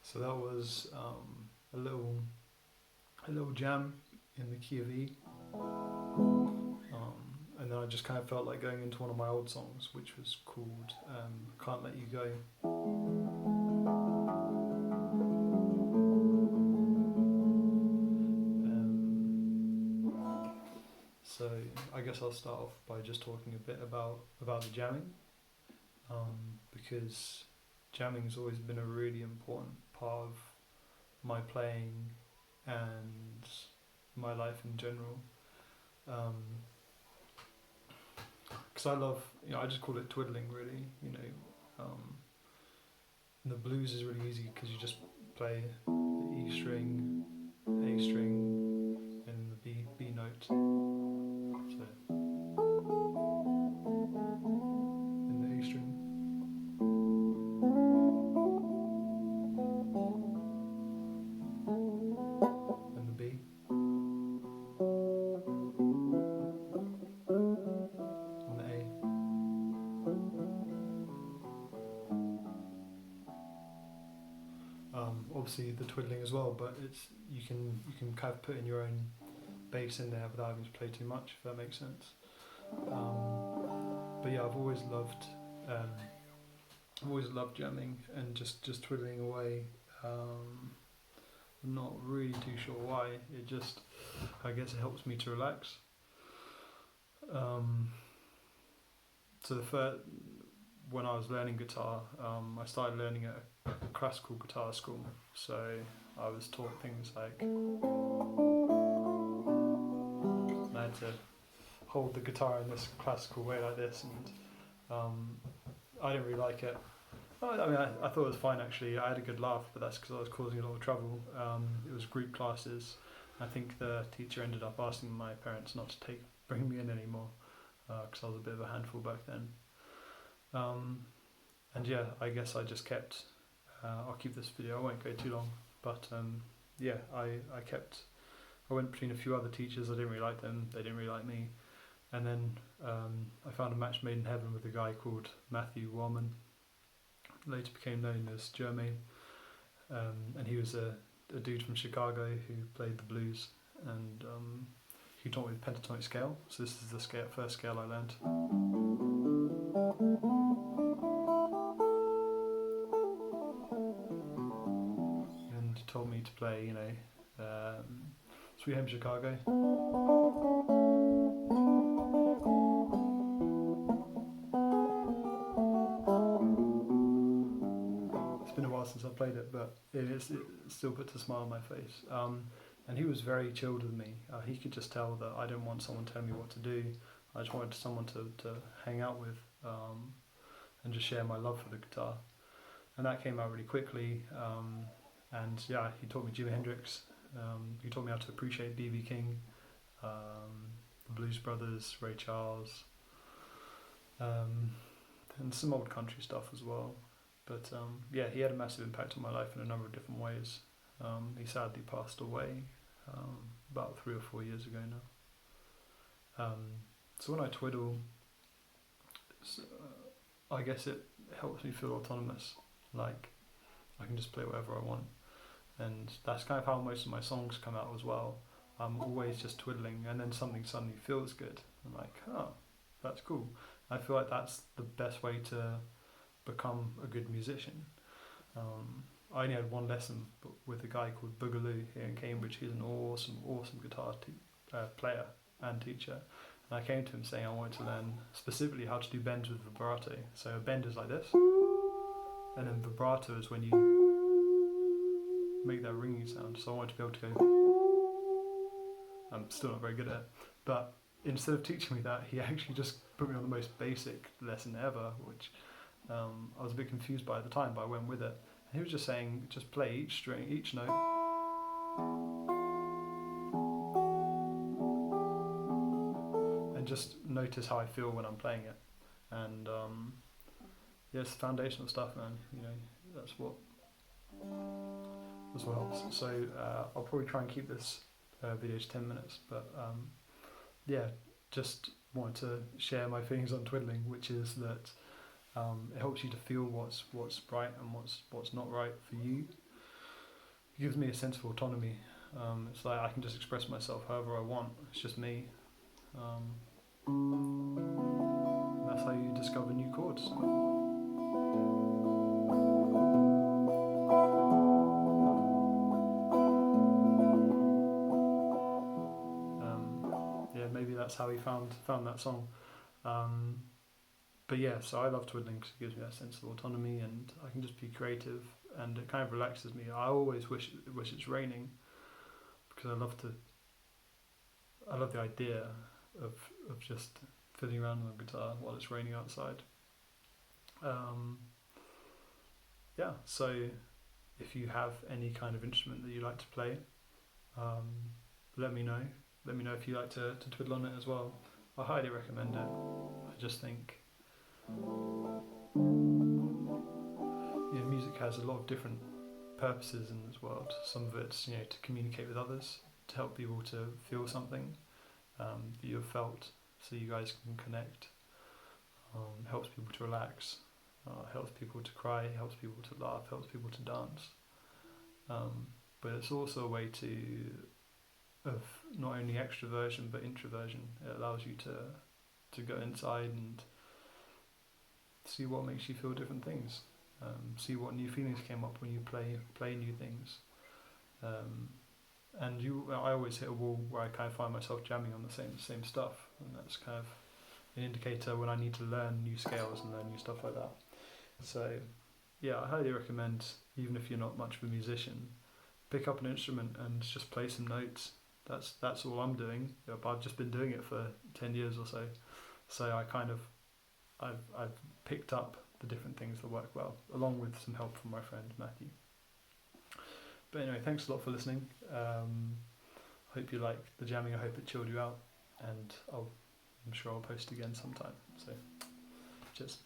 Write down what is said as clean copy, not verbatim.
So that was a little jam in the key of E, and then I just kind of felt like going into one of my old songs, which was called "Can't Let You Go." So I guess I'll start off by just talking a bit about the jamming, because jamming's always been a really important part of my playing and my life in general. Because I love, I just call it twiddling really. The blues is really easy because you just play the E string, A string, and the B note. So in the A string, and the B, and the A. Obviously the twiddling as well, but it's you can kind of put in your own bass in there without having to play too much, if that makes sense. But yeah, um, I've always loved jamming and just twiddling away. I'm not really too sure why. It just, I guess, it helps me to relax. Um, so when I was learning guitar, I started learning at a classical guitar school. So I was taught things like I had to hold the guitar in this classical way like this, and I didn't really like it. I thought it was fine actually. I had a good laugh, but that's because I was causing a lot of trouble. It was group classes. I think the teacher ended up asking my parents not to bring me in anymore because I was a bit of a handful back then. And yeah, I guess I just kept. I'll keep this video. I won't go too long, but yeah, I kept. I went between a few other teachers. I didn't really like them. They didn't really like me. And then I found a match made in heaven with a guy called Matthew Warman, later became known as Jermaine, and he was a dude from Chicago who played the blues, and he taught me the pentatonic scale. So this is the first scale I learned. And he told me to play, Sweet Home Chicago. It's been a while since I played it, but it still puts a smile on my face. And he was very chilled with me. He could just tell that I didn't want someone telling me what to do. I just wanted someone to hang out with and just share my love for the guitar. And that came out really quickly. And yeah, he taught me Jimi Hendrix. He taught me how to appreciate B.B. King, the Blues Brothers, Ray Charles, and some old country stuff as well. But yeah, he had a massive impact on my life in a number of different ways. He sadly passed away about 3 or 4 years ago now. So when I twiddle, I guess it helps me feel autonomous. Like I can just play whatever I want, and that's kind of how most of my songs come out as well. I'm always just twiddling, and then something suddenly feels good. I'm like, oh, that's cool. I feel like that's the best way to become a good musician. I only had one lesson with a guy called Boogaloo here in Cambridge. He's an awesome guitar player and teacher. And I came to him saying I wanted to learn specifically how to do bends with vibrato. So a bend is like this, and then vibrato is when you make that ringing sound. So I wanted to be able to go. I'm still not very good at it, but instead of teaching me that, he actually just put me on the most basic lesson ever, which I was a bit confused by at the time, but I went with it. And he was just saying, just play each string, each note, and just notice how I feel when I'm playing it. And yeah, it's foundational stuff, man. That's what helps. So I'll probably try and keep this video to 10 minutes, but yeah, just wanted to share my feelings on twiddling, which is that it helps you to feel what's right and what's not right for you. it gives me a sense of autonomy. It's like I can just express myself however I want. It's just me. That's how you discover new chords. Yeah, maybe that's how he found that song. But yeah, so I love twiddling because it gives me that sense of autonomy, and I can just be creative, and it kind of relaxes me. I always wish it's raining because I love the idea of just fiddling around on the guitar while it's raining outside. Yeah, so if you have any kind of instrument that you like to play, let me know. Let me know if you like to twiddle on it as well. I highly recommend it. I just think music has a lot of different purposes in this world. Some of it's to communicate with others, to help people to feel something that you've felt, so you guys can connect. Helps people to relax, helps people to cry, helps people to laugh, helps people to dance. But it's also a way of not only extroversion but introversion. It allows you to go inside and see what makes you feel different things. See what new feelings came up when you play new things. I always hit a wall where I kind of find myself jamming on the same stuff, and that's kind of an indicator when I need to learn new scales and learn new stuff like that. So yeah, I highly recommend, even if you're not much of a musician, pick up an instrument and just play some notes. That's all I'm doing. I've just been doing it for 10 years or so. So I've picked up the different things that work well, along with some help from my friend Matthew. But anyway, thanks a lot for listening. Hope you like the jamming. I hope it chilled you out, and I'm sure I'll post again sometime. So cheers.